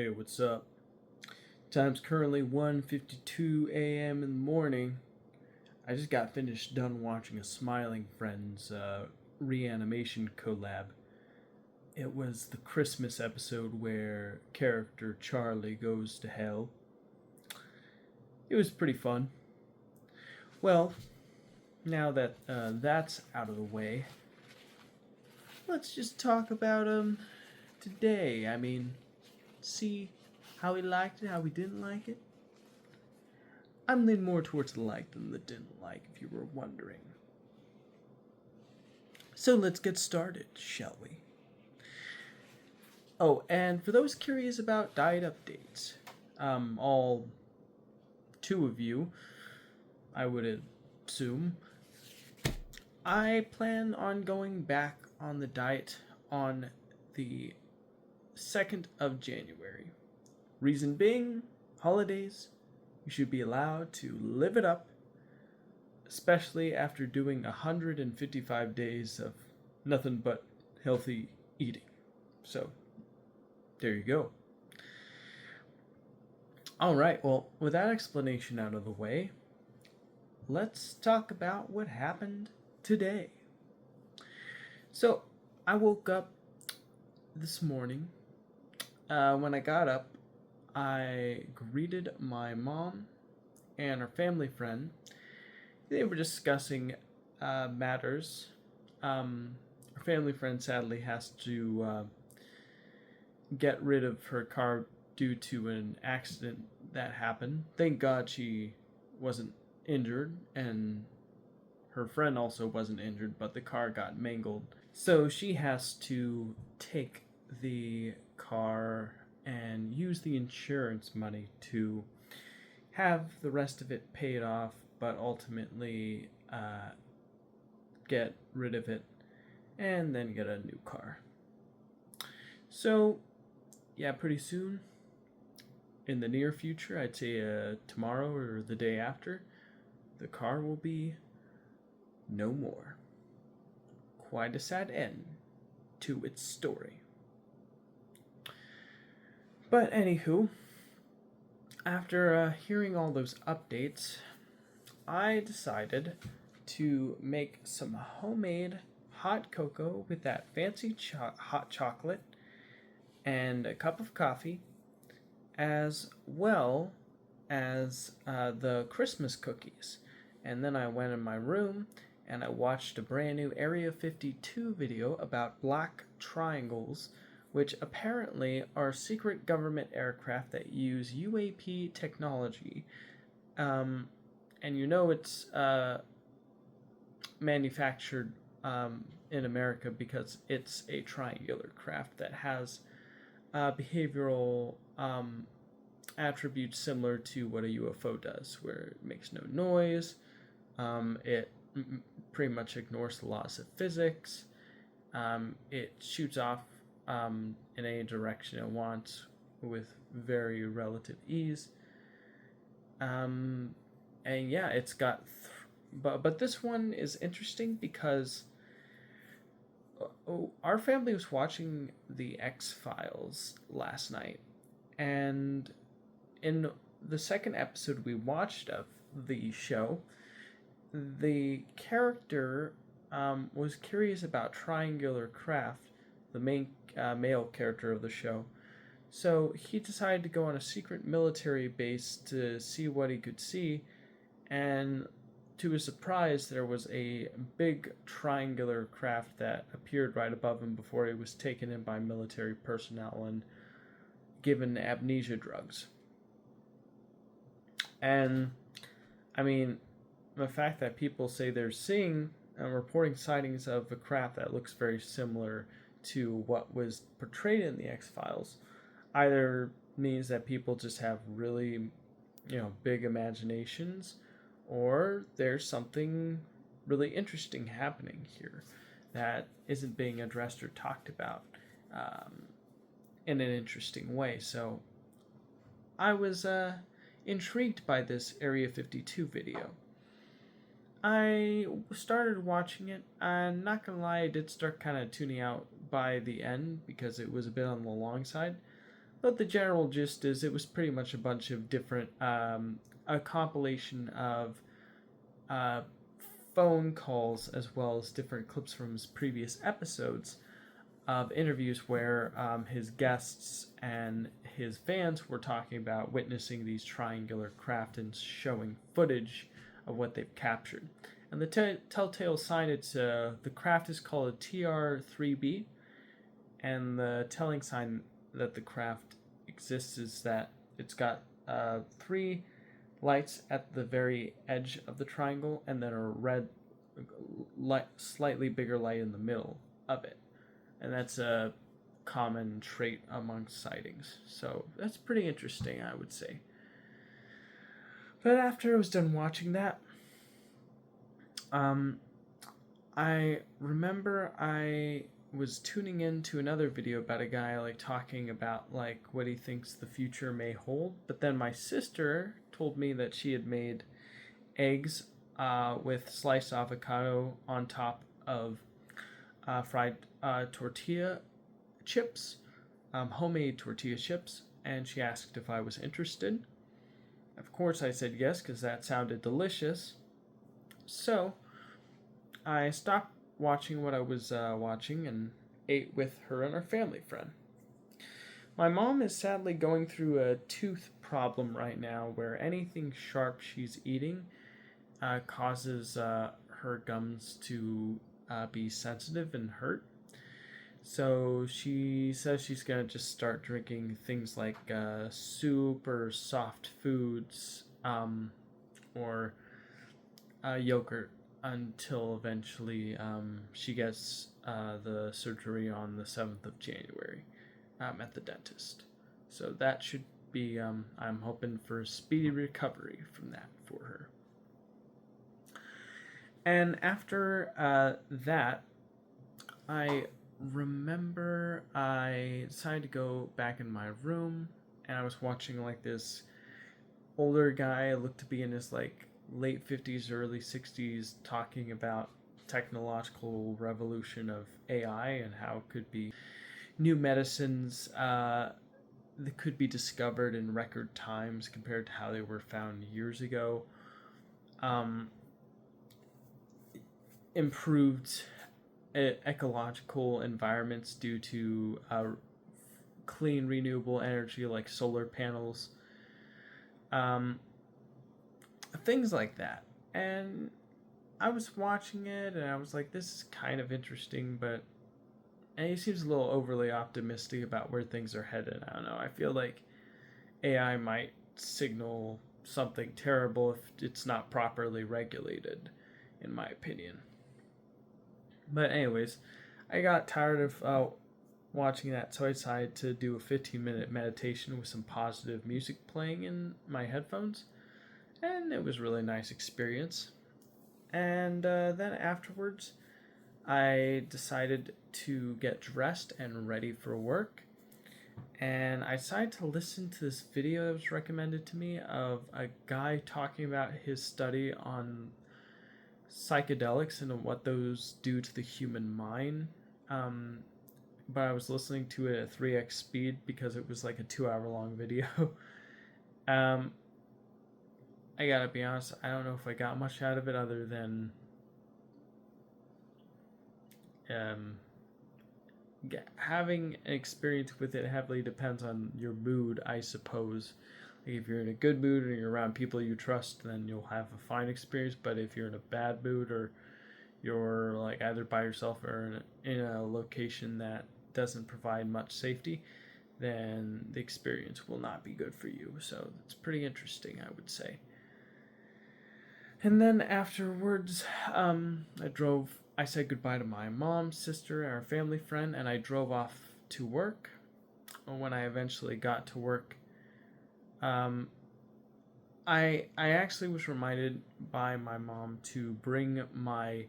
Hey, what's up? Time's currently 1:52 a.m. in the morning. I just got finished done watching a Smiling Friends reanimation collab. It was the Christmas episode where character Charlie goes to hell. It was pretty fun. Well, now that that's out of the way, let's just talk about today. See how we liked it, how we didn't like it. I'm leaning more towards the like than the didn't like, if you were wondering. So let's get started, shall we? Oh, and for those curious about diet updates, all two of you, I would assume, I plan on going back on the diet on the 2nd of January. Reason being, holidays, you should be allowed to live it up, especially after doing 155 days of nothing but healthy eating. So, there you go. Alright, well, with that explanation out of the way, let's talk about what happened today. So, I woke up this morning. When I got up, I greeted my mom and her family friend. They were discussing matters. Her family friend sadly has to get rid of her car due to an accident that happened. Thank God she wasn't injured, and her friend also wasn't injured, but the car got mangled. So she has to take the car and use the insurance money to have the rest of it paid off, but ultimately get rid of it and then get a new car. So, yeah, pretty soon, in the near future, I'd say tomorrow or the day after, the car will be no more. Quite a sad end to its story. But anywho, after hearing all those updates, I decided to make some homemade hot cocoa with that fancy hot chocolate and a cup of coffee, as well as the Christmas cookies. And then I went in my room and I watched a brand new Area 52 video about black triangles, which apparently are secret government aircraft that use UAP technology. And it's manufactured in America because it's a triangular craft that has behavioral attributes similar to what a UFO does, where it makes no noise, it pretty much ignores the laws of physics, it shoots off in any direction it wants with very relative ease, and yeah, it's got but this one is interesting because our family was watching the X-Files last night, and in the second episode we watched of the show, the character was curious about triangular craft, the main male character of the show. So he decided to go on a secret military base to see what he could see, and to his surprise, there was a big triangular craft that appeared right above him before he was taken in by military personnel and given amnesia drugs. And, the fact that people say they're seeing and reporting sightings of a craft that looks very similar to what was portrayed in the X-Files either means that people just have really, big imaginations, or there's something really interesting happening here that isn't being addressed or talked about in an interesting way. So I was intrigued by this Area 52 video. I started watching it, and not gonna lie, I did start kind of tuning out by the end because it was a bit on the long side. But the general gist is it was pretty much a bunch of different, a compilation of uh, phone calls as well as different clips from his previous episodes of interviews where his guests and his fans were talking about witnessing these triangular craft and showing footage of what they've captured. And the telltale sign, the craft is called a TR3B, and the telling sign that the craft exists is that it's got three lights at the very edge of the triangle, and then a red, slightly bigger light in the middle of it. And that's a common trait amongst sightings. So that's pretty interesting, I would say. But after I was done watching that, I remember I was tuning into another video about a guy like talking about like what he thinks the future may hold. But then my sister told me that she had made eggs with sliced avocado on top of fried tortilla chips, homemade tortilla chips, and she asked if I was interested. Of course, I said yes because that sounded delicious. So I stopped watching what I was watching and ate with her and our family friend. My mom is sadly going through a tooth problem right now where anything sharp she's eating causes her gums to be sensitive and hurt. So she says she's going to just start drinking things like soup or soft foods or yogurt until eventually she gets the surgery on the 7th of January at the dentist. So that should be, I'm hoping for a speedy recovery from that for her. And after that, I remember I decided to go back in my room, and I was watching like this older guy, looked to be in his like late 50s, early 60s, talking about technological revolution of AI and how it could be new medicines that could be discovered in record times compared to how they were found years ago. Improved ecological environments due to clean renewable energy like solar panels, things like that. And I was watching it and I was like, this is kind of interesting, but and he seems a little overly optimistic about where things are headed. I don't know. I feel like AI might signal something terrible if it's not properly regulated, in my opinion. But anyways, I got tired of watching that, so I decided to do a 15-minute meditation with some positive music playing in my headphones, and it was a really nice experience. And then afterwards, I decided to get dressed and ready for work, and I decided to listen to this video that was recommended to me of a guy talking about his study on psychedelics and what those do to the human mind. But I was listening to it at 3x speed because it was like a 2 hour long video. I gotta be honest, I don't know if I got much out of it other than having an experience with it heavily depends on your mood, I suppose. Like if you're in a good mood and you're around people you trust, then you'll have a fine experience. But if you're in a bad mood or you're like either by yourself or in a location that doesn't provide much safety, then the experience will not be good for you. So it's pretty interesting, I would say. And then afterwards, I said goodbye to my mom, sister, and our family friend, and I drove off to work. When I eventually got to work, I actually was reminded by my mom to bring my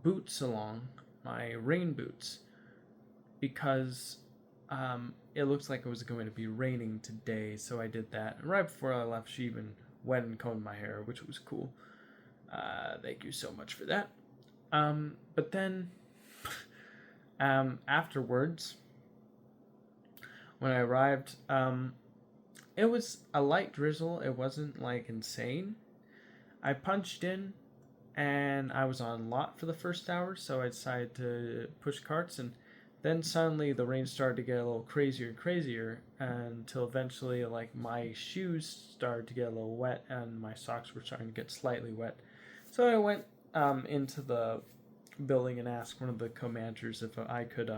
boots along, my rain boots, because it looks like it was going to be raining today, so I did that. And right before I left, she even went and combed my hair, which was cool. Thank you so much for that. But then afterwards, when I arrived. It was a light drizzle. It wasn't like insane. I punched in and I was on lot for the first hour, so I decided to push carts, and then suddenly the rain started to get a little crazier and crazier until eventually like my shoes started to get a little wet and my socks were starting to get slightly wet. So I went into the building and asked one of the co-managers if I could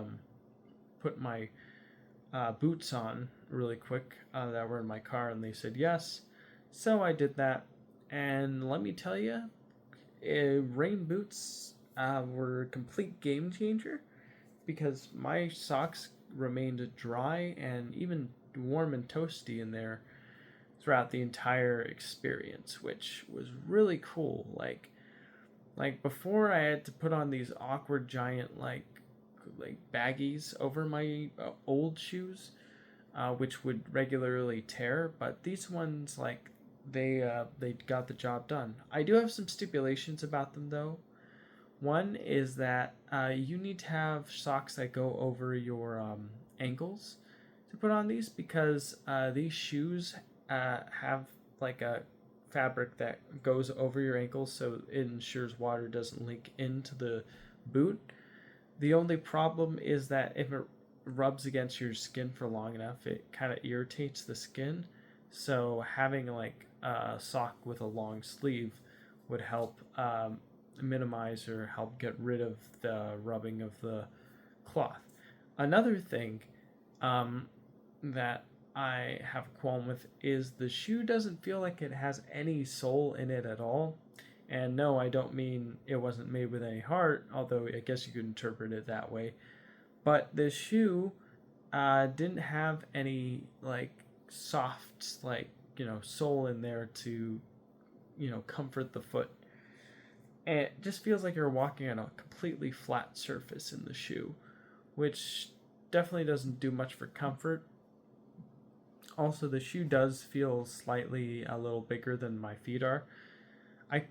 put my boots on really quick that were in my car, and they said yes. So I did that, and let me tell you, rain boots were a complete game changer because my socks remained dry and even warm and toasty in there throughout the entire experience, which was really cool. Like before, I had to put on these awkward giant like baggies over my old shoes, which would regularly tear. But these ones, like they got the job done. I do have some stipulations about them though. One is that you need to have socks that go over your ankles to put on these because these shoes have like a fabric that goes over your ankles so it ensures water doesn't leak into the boot. The only problem is that if it rubs against your skin for long enough, it kind of irritates the skin. So having like a sock with a long sleeve would help minimize or help get rid of the rubbing of the cloth. Another thing that I have a qualm with is the shoe doesn't feel like it has any soul in it at all. And no, I don't mean it wasn't made with any heart, although I guess you could interpret it that way. But the shoe didn't have any like soft sole in there to comfort the foot. And it just feels like you're walking on a completely flat surface in the shoe, which definitely doesn't do much for comfort. Also, the shoe does feel slightly a little bigger than my feet are. I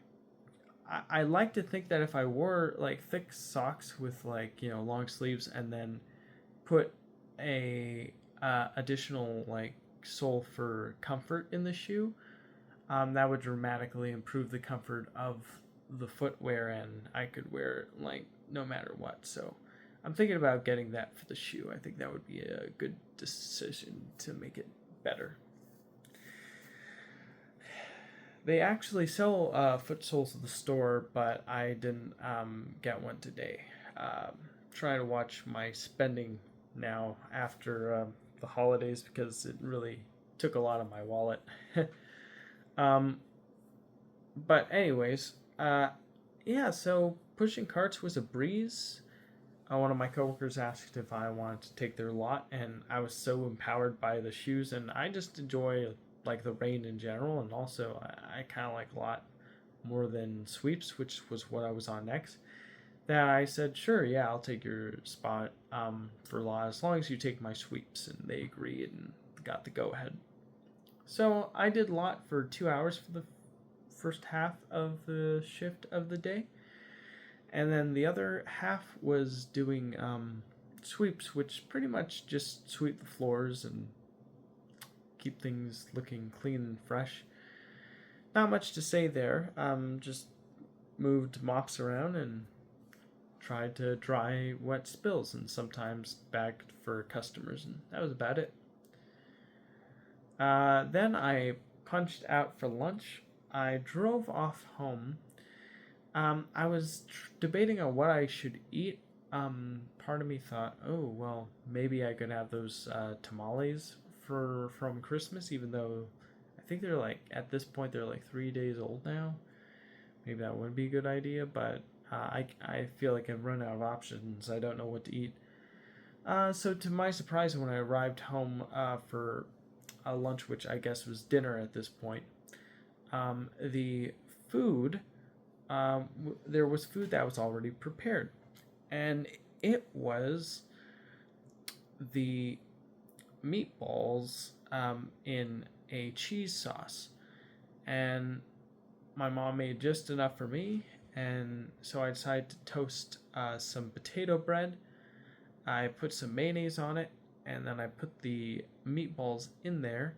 I like to think that if I wore like thick socks with long sleeves and then put a additional like sole for comfort in the shoe, that would dramatically improve the comfort of the footwear, and I could wear it like no matter what. So I'm thinking about getting that for the shoe. I think that would be a good decision to make it better. They actually sell foot soles at the store, but I didn't get one today. Trying to watch my spending now after the holidays because it really took a lot of my wallet. um, but anyways, yeah. So pushing carts was a breeze. One of my coworkers asked if I wanted to take their lot, and I was so empowered by the shoes, and I just enjoy like the rain in general, and also I kind of like a lot more than sweeps, which was what I was on next. That I said, sure, yeah, I'll take your spot for lot as long as you take my sweeps, and they agreed and got the go ahead. So I did lot for 2 hours for the first half of the shift of the day, and then the other half was doing sweeps, which pretty much just sweep the floors and keep things looking clean and fresh. Not much to say there. Just moved mops around and tried to dry wet spills, and sometimes bagged for customers, and that was about it. Then I punched out for lunch. I drove off home. I was debating on what I should eat. Part of me thought, oh well, maybe I could have those tamales from Christmas, even though I think they're like at this point they're like 3 days old now. Maybe that wouldn't be a good idea, but I feel like I've run out of options. I don't know what to eat. So to my surprise, when I arrived home for a lunch, which I guess was dinner at this point, the food there was food that was already prepared, and it was the meatballs in a cheese sauce, and my mom made just enough for me, and so I decided to toast some potato bread. I put some mayonnaise on it, and then I put the meatballs in there,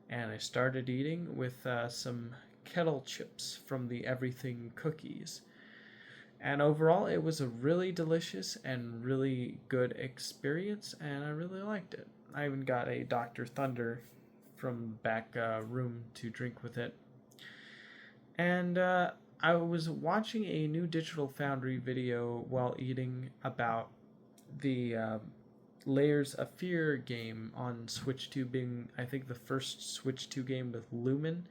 and I started eating with some kettle chips from the Everything cookies. And overall, it was a really delicious and really good experience, and I really liked it. I even got a Dr. Thunder from back room to drink with it. And I was watching a new Digital Foundry video while eating about the Layers of Fear game on Switch 2 being, I think, the first Switch 2 game with Lumen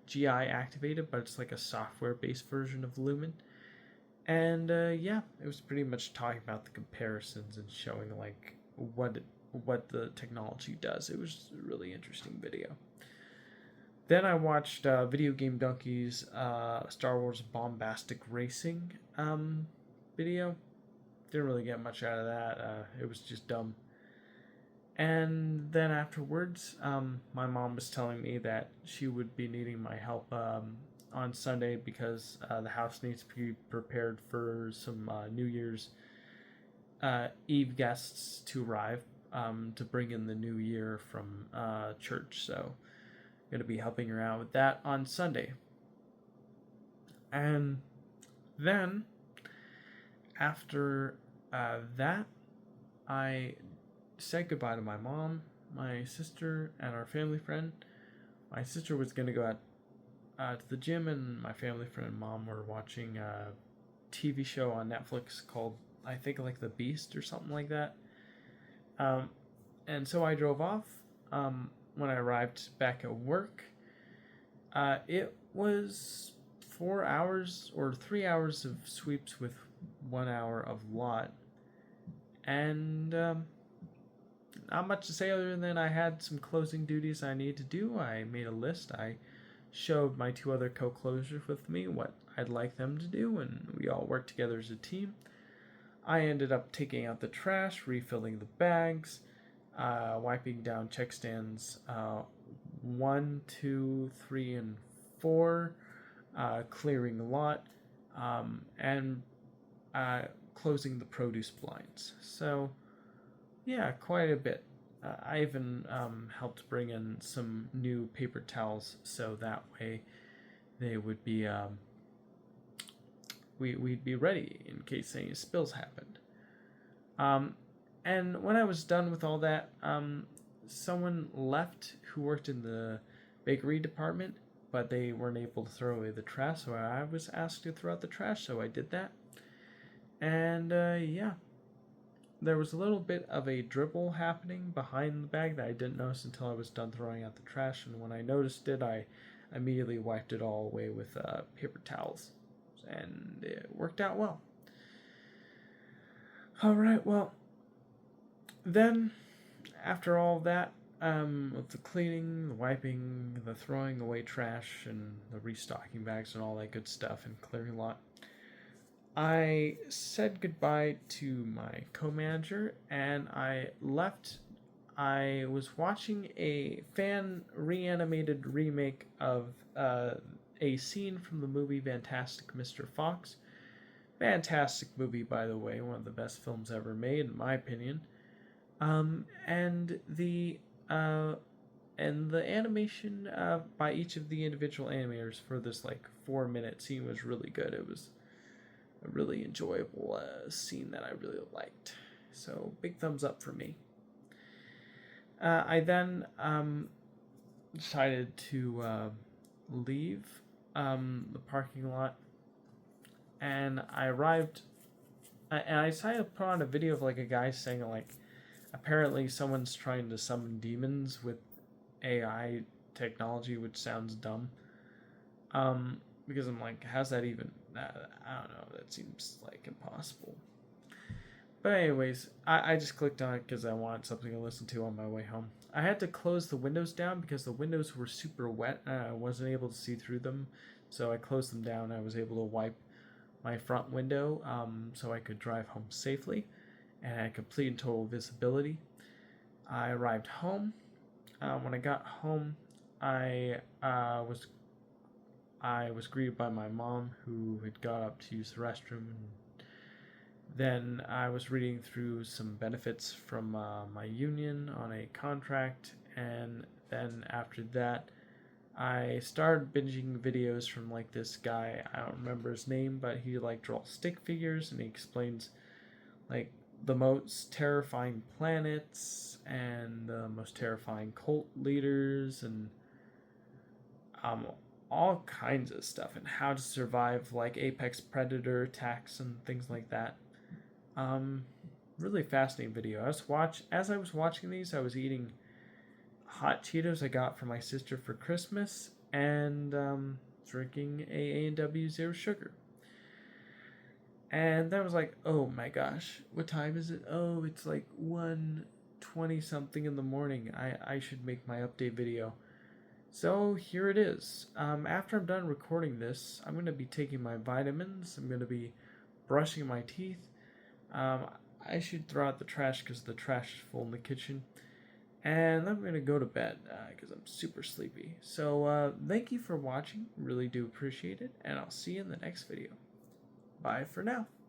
GI activated, but it's like a software based version of Lumen. And yeah, it was pretty much talking about the comparisons and showing like what the technology does. It was a really interesting video. Then I watched Video Game Donkey's Star Wars Bombastic Racing video. Didn't really get much out of that. It was just dumb. And then afterwards, my mom was telling me that she would be needing my help on Sunday because the house needs to be prepared for some New Year's Eve guests to arrive to bring in the new year from church. So I'm going to be helping her out with that on Sunday. And then after that, I said goodbye to my mom, my sister, and our family friend. My sister was going to go out to the gym, and my family friend and mom were watching a TV show on Netflix called, I think, like The Beast or something like that. And so I drove off. When I arrived back at work, it was 4 hours or 3 hours of sweeps with 1 hour of lot. And not much to say other than I had some closing duties I need to do. I made a list. I showed my two other co-closers with me what I'd like them to do, and we all worked together as a team. I ended up taking out the trash, refilling the bags, wiping down check stands 1, 2, 3, and 4, clearing a lot, and closing the produce blinds. So, yeah, quite a bit. I even helped bring in some new paper towels, so that way they would be we'd be ready in case any spills happened. And when I was done with all that, someone left who worked in the bakery department, but they weren't able to throw away the trash, so I was asked to throw out the trash, so I did that. And yeah, there was a little bit of a dribble happening behind the bag that I didn't notice until I was done throwing out the trash, and when I noticed it, I immediately wiped it all away with paper towels, and it worked out well. Alright, well, then, after all that, with the cleaning, the wiping, the throwing away trash, and the restocking bags and all that good stuff, and clearing a lot, I said goodbye to my co-manager, and I left. I was watching a fan reanimated remake of a scene from the movie Fantastic Mr. Fox. Fantastic movie, by the way, one of the best films ever made, in my opinion. And the animation by each of the individual animators for this like 4-minute scene was really good. It was a really enjoyable scene that I really liked. So big thumbs up for me. I then decided to leave the parking lot, and I arrived, and I decided to put on a video of like a guy saying like, apparently someone's trying to summon demons with AI technology, which sounds dumb. Because I'm like, how's that even? I don't know. That seems like impossible. But anyways, I just clicked on it because I wanted something to listen to on my way home. I had to close the windows down because the windows were super wet and I wasn't able to see through them. So I closed them down. I was able to wipe my front window so I could drive home safely and had complete and total visibility. I arrived home. When I got home, I was greeted by my mom, who had got up to use the restroom and Then I was reading through some benefits from my union on a contract, and then after that, I started binging videos from like this guy. I don't remember his name, but he like draws stick figures and he explains like the most terrifying planets and the most terrifying cult leaders and um, all kinds of stuff and how to survive like apex predator attacks and things like that. Um, Really fascinating video. As I was watching these, I was eating hot Cheetos I got from my sister for Christmas and drinking A&W Zero Sugar. And that was like, oh my gosh, what time is it? Oh, it's like 1:20 something in the morning. I should make my update video. So here it is. After I'm done recording this, I'm going to be taking my vitamins. I'm going to be brushing my teeth. Um, I should throw out the trash because the trash is full in the kitchen. And I'm going to go to bed because I'm super sleepy. So thank you for watching. Really do appreciate it. And I'll see you in the next video. Bye for now.